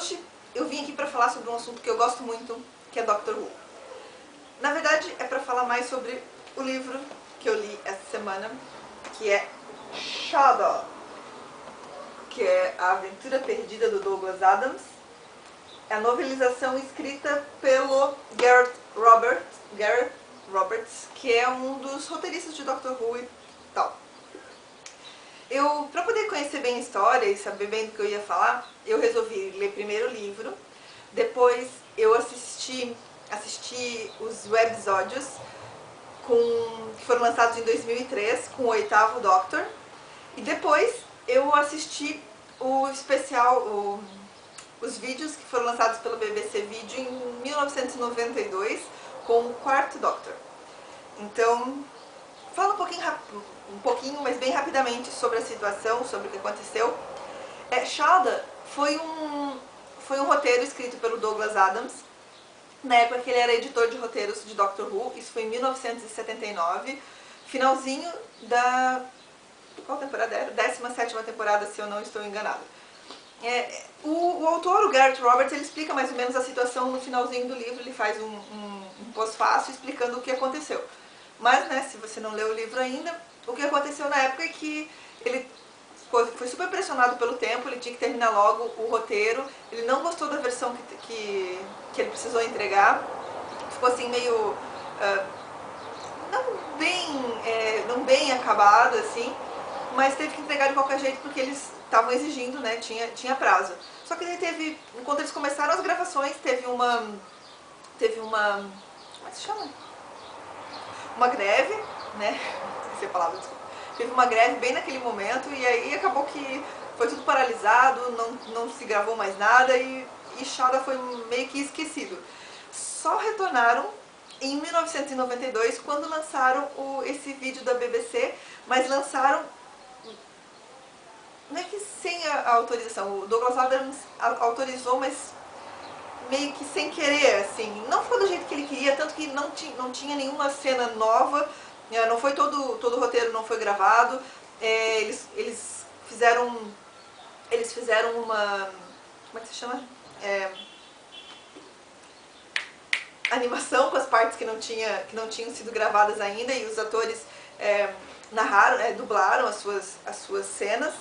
hoje eu vim aqui para falar sobre um assunto que eu gosto muito, que é Doctor Who. Na verdade, é para falar mais sobre o livro que eu li essa semana, que é Shada, que é A Aventura Perdida do Douglas Adams. É a novelização escrita pelo Gareth Roberts, que é um dos roteiristas de Doctor Who e tal. Para poder conhecer bem a história e saber bem do que eu ia falar, eu resolvi ler primeiro o livro, depois eu assisti os webisódios que foram lançados em 2003 com o 8º Doctor, e depois eu assisti o especial, os vídeos que foram lançados pelo BBC Video em 1992 com o 4º Doctor. Então, fala um pouquinho, mas bem rapidamente sobre a situação, sobre o que aconteceu. Shada foi um roteiro escrito pelo Douglas Adams, na época que ele era editor de roteiros de Doctor Who. Isso foi em 1979, finalzinho da... qual temporada era? 17ª temporada, se eu não estou enganada. O autor, o Gareth Roberts, ele explica mais ou menos a situação no finalzinho do livro. Ele faz um pós-fácil explicando o que aconteceu. Mas, né, se você não leu o livro ainda, o que aconteceu na época é que ele foi super pressionado pelo tempo, ele tinha que terminar logo o roteiro, ele não gostou da versão que ele precisou entregar, ficou assim meio... não bem acabado, assim, mas teve que entregar de qualquer jeito porque eles estavam exigindo, né, tinha prazo. Só que ele enquanto eles começaram as gravações, teve uma... como é que se chama? Uma greve, né, não sei a palavra, desculpa. Teve uma greve bem naquele momento e aí acabou que foi tudo paralisado, não se gravou mais nada e Shada foi meio que esquecido. Só retornaram em 1992 quando lançaram esse vídeo da BBC, mas lançaram não é que sem a autorização. O Douglas Adams autorizou, mas meio que sem querer, assim, não ficou do jeito que ele queria, tanto que não tinha nenhuma cena nova, não foi todo o roteiro não foi gravado. Eles fizeram uma, como é que se chama? Animação com as partes que não tinham sido gravadas ainda, e os atores dublaram as suas cenas.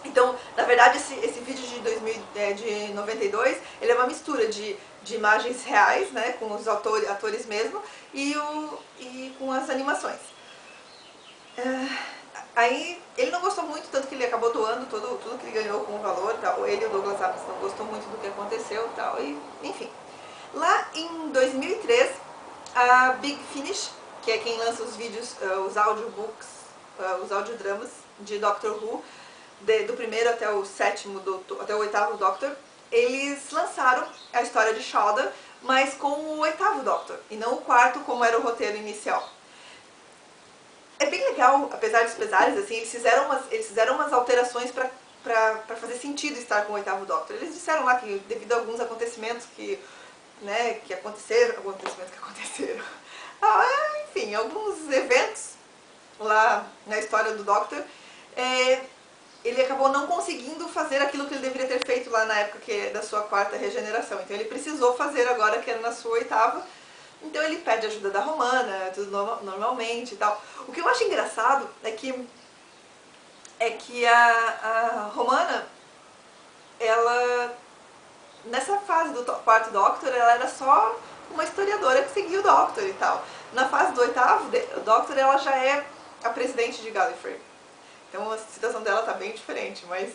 Então, na verdade, esse vídeo de 92, ele é uma mistura de imagens reais, né, com os atores mesmo, e com as animações. Aí, ele não gostou muito, tanto que ele acabou doando tudo que ele ganhou com o valor, tal. Ele e o Douglas Adams não gostou muito do que aconteceu, tal, e enfim. Lá em 2003, a Big Finish, que é quem lança os vídeos, os audiobooks, os audiodramas de Doctor Who, do primeiro até o 8º Doctor, eles lançaram a história de Shada, mas com o 8º Doctor, e não o 4º, como era o roteiro inicial. É bem legal, apesar dos pesares, assim, eles fizeram umas alterações para fazer sentido estar com o 8º Doctor. Eles disseram lá que devido a alguns acontecimentos que aconteceram, enfim, alguns eventos lá na história do Doctor, ele acabou não conseguindo fazer aquilo que ele deveria ter feito lá na época da sua 4ª regeneração. Então ele precisou fazer agora, que era na sua 8ª. Então ele pede ajuda da Romana, tudo normalmente e tal. O que eu acho engraçado é que a Romana, ela, nessa fase do 4º Doctor, ela era só uma historiadora que seguia o Doctor e tal. Na fase do 8º Doctor, ela já é a presidente de Gallifrey. Então a situação dela está bem diferente, mas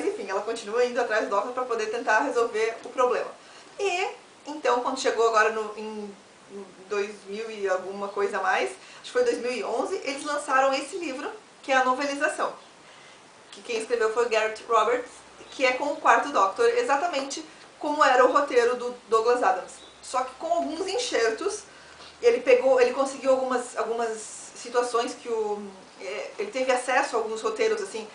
enfim, ela continua indo atrás do Doctor para poder tentar resolver o problema. E então, quando chegou agora em 2000 e alguma coisa a mais, acho que foi 2011, eles lançaram esse livro, que é a novelização. Que quem escreveu foi o Gareth Roberts, que é com o 4º Doctor, exatamente como era o roteiro do Douglas Adams. Só que com alguns enxertos. Ele conseguiu algumas situações que ele teve acesso a alguns roteiros assim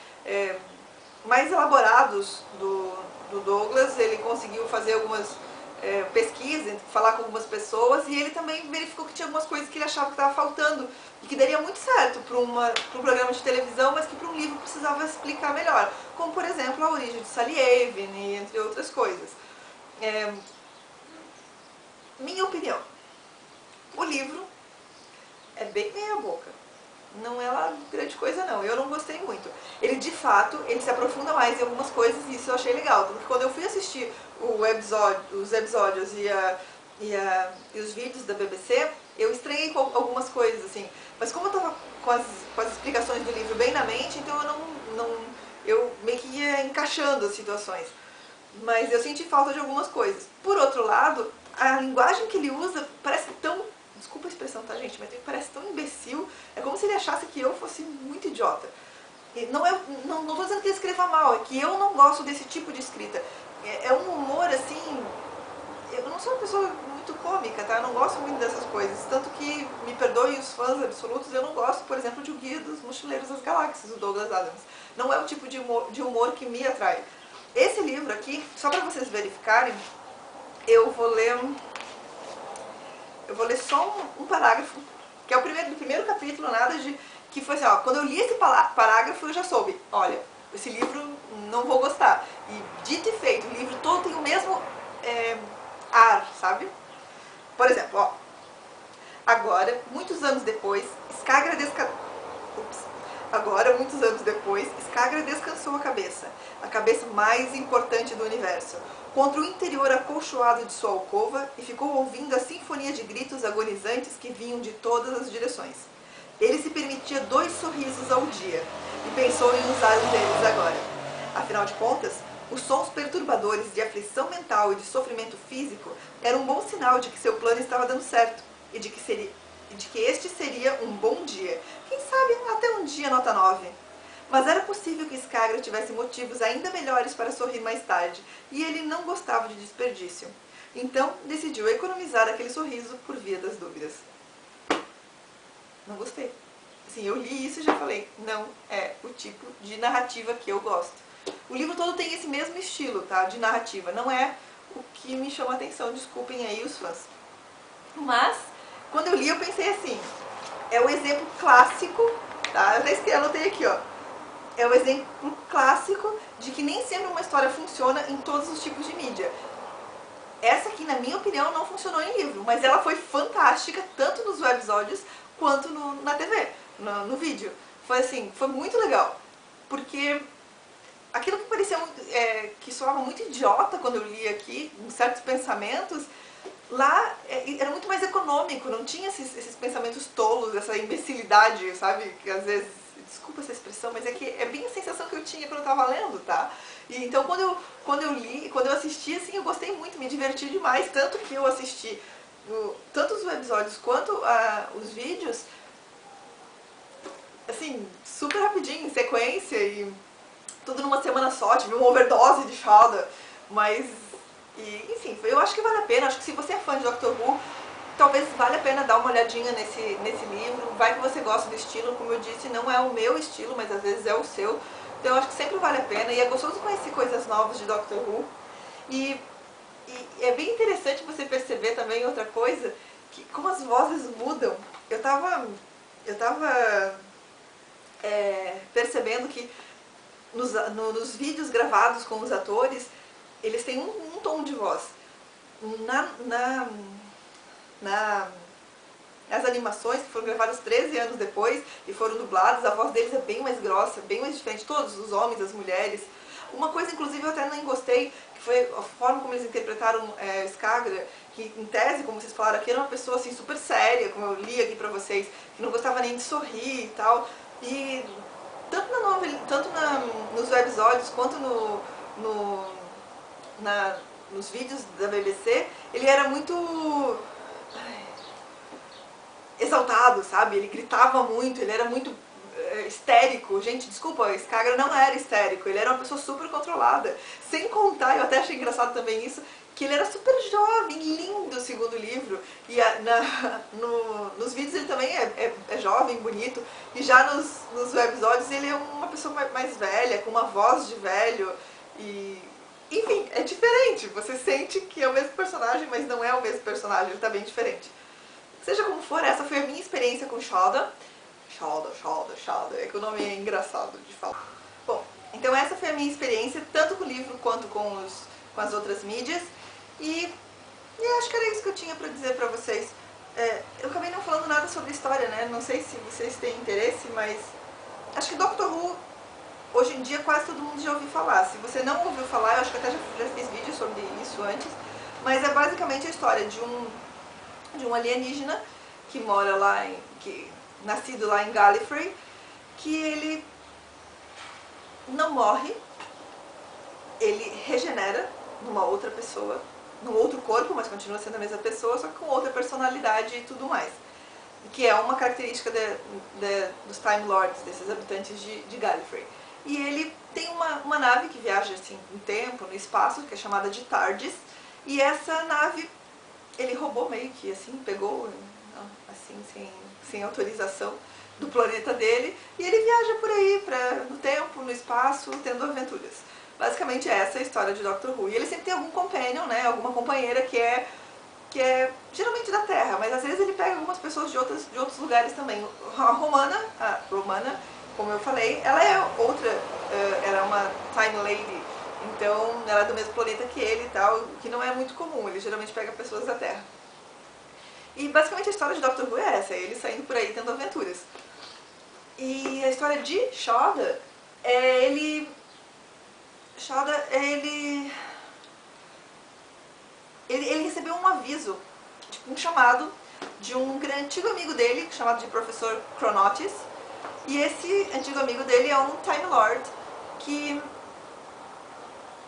mais elaborados do Douglas. Ele conseguiu fazer algumas pesquisa, falar com algumas pessoas, e ele também verificou que tinha algumas coisas que ele achava que estava faltando e que daria muito certo para um programa de televisão, mas que para um livro precisava explicar melhor, como por exemplo a origem de Salieven, entre outras coisas. Minha opinião, o livro é bem meia boca, não é lá grande coisa não, eu não gostei muito. Ele de fato, ele se aprofunda mais em algumas coisas e isso eu achei legal, porque quando eu fui assistir os episódios e os vídeos da BBC, eu estranhei com algumas coisas assim, mas como eu estava com as explicações do livro bem na mente, então eu meio que ia encaixando as situações, mas eu senti falta de algumas coisas. Por outro lado, a linguagem que ele usa parece tão, desculpa a expressão, tá gente, mas parece tão imbecil, é como se ele achasse que eu fosse muito idiota. E não tô dizendo que ele escreva mal, é que eu não gosto desse tipo de escrita. É um humor assim, eu não sou uma pessoa muito cômica, tá? Eu não gosto muito dessas coisas, tanto que, me perdoem os fãs absolutos, eu não gosto, por exemplo, de O Guia dos Mochileiros das Galáxias, do Douglas Adams. Não é o tipo de humor que me atrai. Esse livro aqui, só para vocês verificarem, eu vou ler só um parágrafo, que é o primeiro capítulo, nada de... que foi assim, ó, quando eu li esse parágrafo eu já soube, olha, esse livro não vou gostar. E dito e feito, o livro todo tem o mesmo ar, sabe? Por exemplo, ó, agora, muitos anos depois, Skagra descansou a cabeça mais importante do universo, contra o interior acolchoado de sua alcova e ficou ouvindo a sinfonia de gritos agonizantes que vinham de todas as direções. Ele se permitia 2 sorrisos ao dia e pensou em usar um deles agora. Afinal de contas, os sons perturbadores de aflição mental e de sofrimento físico eram um bom sinal de que seu plano estava dando certo e de que este seria um bom dia, quem sabe até um dia nota 9. Mas era possível que Skagra tivesse motivos ainda melhores para sorrir mais tarde, e ele não gostava de desperdício. Então, decidiu economizar aquele sorriso por via das dúvidas. Não gostei. Assim, eu li isso e já falei, não é o tipo de narrativa que eu gosto. O livro todo tem esse mesmo estilo, tá, de narrativa, não é o que me chama a atenção, desculpem aí os fãs. Mas, quando eu li, eu pensei assim, é o exemplo clássico, tá, eu até anotei aqui, ó, é o exemplo clássico de que nem sempre uma história funciona em todos os tipos de mídia. Essa aqui, na minha opinião, não funcionou em livro, mas ela foi fantástica, tanto nos webisódios quanto na TV, no vídeo. Foi assim, foi muito legal, porque aquilo que parecia que soava muito idiota quando eu li aqui, em certos pensamentos, lá era muito mais econômico, não tinha esses pensamentos tolos, essa imbecilidade, sabe, que às vezes, desculpa essa expressão, mas é que é bem a sensação que eu tinha quando eu estava lendo, tá? E então quando eu assisti, assim, eu gostei muito, me diverti demais, tanto que eu assisti tanto os episódios quanto os vídeos, assim, super rapidinho, em sequência, e tudo numa semana só, tive uma overdose de fralda, mas, enfim, eu acho que vale a pena, acho que se você é fã de Doctor Who, talvez valha a pena dar uma olhadinha nesse livro, vai que você gosta do estilo, como eu disse, não é o meu estilo, mas às vezes é o seu, então eu acho que sempre vale a pena, e é gostoso conhecer coisas novas de Doctor Who, e é bem interessante você perceber também outra coisa, que como as vozes mudam. Eu tava percebendo que nos vídeos gravados com os atores, eles têm um tom de voz. Nas animações, que foram gravadas 13 anos depois e foram dubladas, a voz deles é bem mais grossa, bem mais diferente, todos os homens, as mulheres. Uma coisa, inclusive, eu até nem gostei, que foi a forma como eles interpretaram Skagra, que em tese, como vocês falaram aqui, era uma pessoa assim, super séria, como eu li aqui pra vocês, que não gostava nem de sorrir e tal. E tanto nos episódios quanto nos vídeos da BBC, ele era muito exaltado, sabe? Ele gritava muito, ele era muito histérico. Gente, desculpa, Skagra não era histérico, ele era uma pessoa super controlada. Sem contar, eu até achei engraçado também isso, que ele era super jovem, lindo, segundo o livro. E nos vídeos ele também é jovem, bonito. E já nos episódios ele é uma pessoa mais velha, com uma voz de velho. E Enfim, é diferente, você sente que é o mesmo personagem, mas não é o mesmo personagem, ele tá bem diferente. Seja como for, essa foi a minha experiência com Shada. Shada, é que o nome é engraçado de falar. Bom, então essa foi a minha experiência, tanto com o livro quanto com as outras mídias. E acho que era isso que eu tinha pra dizer pra vocês. Eu acabei não falando nada sobre história, né? Não sei se vocês têm interesse, mas acho que Doctor Who, hoje em dia, quase todo mundo já ouviu falar. Se você não ouviu falar, eu acho que até já fiz vídeo sobre isso antes, mas é basicamente a história de um alienígena que mora lá, nascido lá em Gallifrey, que ele não morre, ele regenera numa outra pessoa, num outro corpo, mas continua sendo a mesma pessoa, só que com outra personalidade e tudo mais. Que é uma característica dos Time Lords, desses habitantes de Gallifrey. E ele tem uma nave que viaja assim, no tempo, no espaço, que é chamada de TARDIS, e essa nave ele roubou meio que assim, pegou assim, sem autorização do planeta dele, e ele viaja por aí, no tempo, no espaço, tendo aventuras. Basicamente essa é a história de Doctor Who. E ele sempre tem algum companion, né, alguma companheira que é geralmente da Terra, mas às vezes ele pega algumas pessoas de outros lugares também. A Romana, como eu falei, ela é era uma Time Lady, então ela é do mesmo planeta que ele e tal, o que não é muito comum, ele geralmente pega pessoas da Terra. E basicamente a história de Doctor Who é essa, é ele saindo por aí tendo aventuras. E a história de Shada ele recebeu um aviso, tipo um chamado de um antigo amigo dele, chamado de Professor Chronotis, e esse antigo amigo dele é um Time Lord que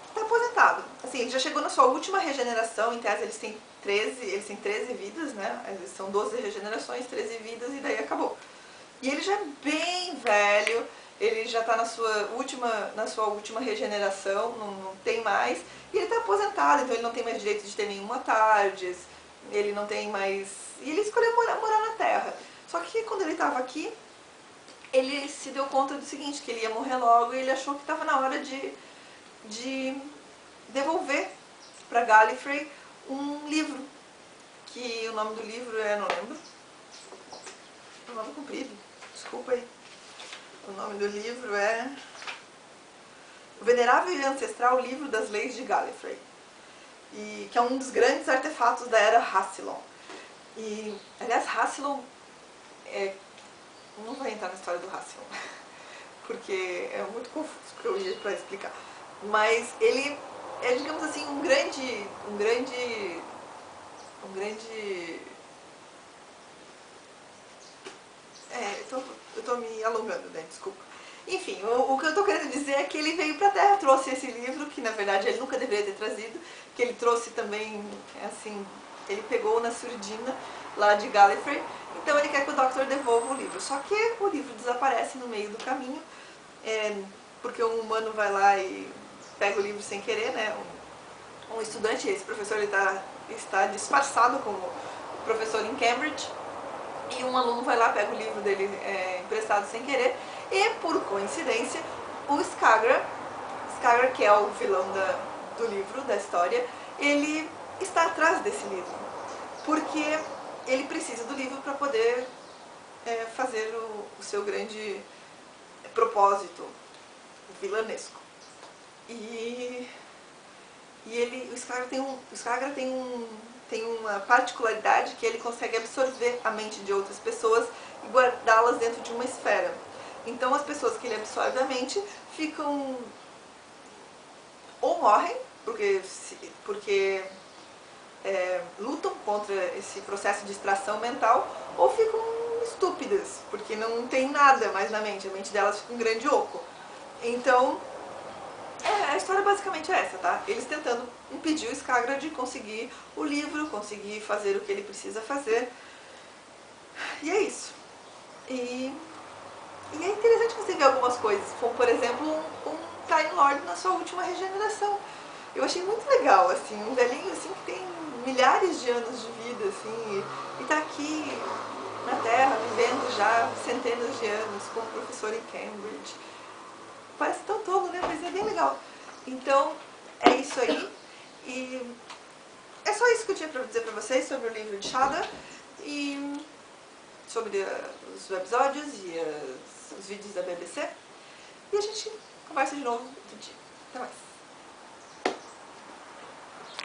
está aposentado. Assim, ele já chegou na sua última regeneração, em tese eles têm 13 vidas, né? Eles são 12 regenerações, 13 vidas e daí acabou. E ele já é bem velho, ele já está na sua última regeneração, não tem mais, e ele está aposentado, então ele não tem mais direito de ter nenhuma TARDIS, ele não tem mais... E ele escolheu morar na Terra. Só que quando ele estava aqui, ele se deu conta do seguinte, que ele ia morrer logo, e ele achou que estava na hora de devolver para Gallifrey um livro, que o nome do livro não lembro, é um nome comprido, desculpa aí. O nome do livro é O Venerável e Ancestral Livro das Leis de Gallifrey, que é um dos grandes artefatos da Era Rassilon. E, aliás, Rassilon, não vou entrar na história do Rassilon, porque é muito confuso o que eu ia para explicar. Mas ele é, digamos assim, um grande eu tô me alongando, né? Desculpa. Enfim, o que eu tô querendo dizer é que ele veio pra Terra, trouxe esse livro, que na verdade ele nunca deveria ter trazido, que ele trouxe também, assim, ele pegou na surdina lá de Gallifrey, então ele quer que o Doctor devolva o livro. Só que o livro desaparece no meio do caminho, porque um humano vai lá e pega o livro sem querer, né? Um estudante, esse professor ele está disfarçado como professor em Cambridge, e um aluno vai lá, pega o livro dele emprestado sem querer, e por coincidência o Skagra, que é o vilão do livro, da história, ele está atrás desse livro, porque ele precisa do livro para poder fazer o seu grande propósito vilanesco. O Skagra tem uma particularidade que ele consegue absorver a mente de outras pessoas e guardá-las dentro de uma esfera. Então as pessoas que ele absorve a mente ficam ou morrem, porque lutam contra esse processo de extração mental, ou ficam estúpidas, porque não tem nada mais na mente, a mente delas fica um grande oco. Então, a história basicamente é essa, tá? Eles tentando impedir o Skagra de conseguir o livro, conseguir fazer o que ele precisa fazer. E é isso. E é interessante você ver algumas coisas, como por exemplo um Time Lord na sua última regeneração. Eu achei muito legal, assim, um velhinho assim que tem milhares de anos de vida, assim, e tá aqui na Terra, vivendo já centenas de anos como professor em Cambridge. Parece tão tolo, né? Mas é bem legal. Então, É isso aí. E é só isso que eu tinha pra dizer pra vocês sobre o livro de Shada. E sobre os episódios e os vídeos da BBC. E a gente conversa de novo outro dia. Até mais.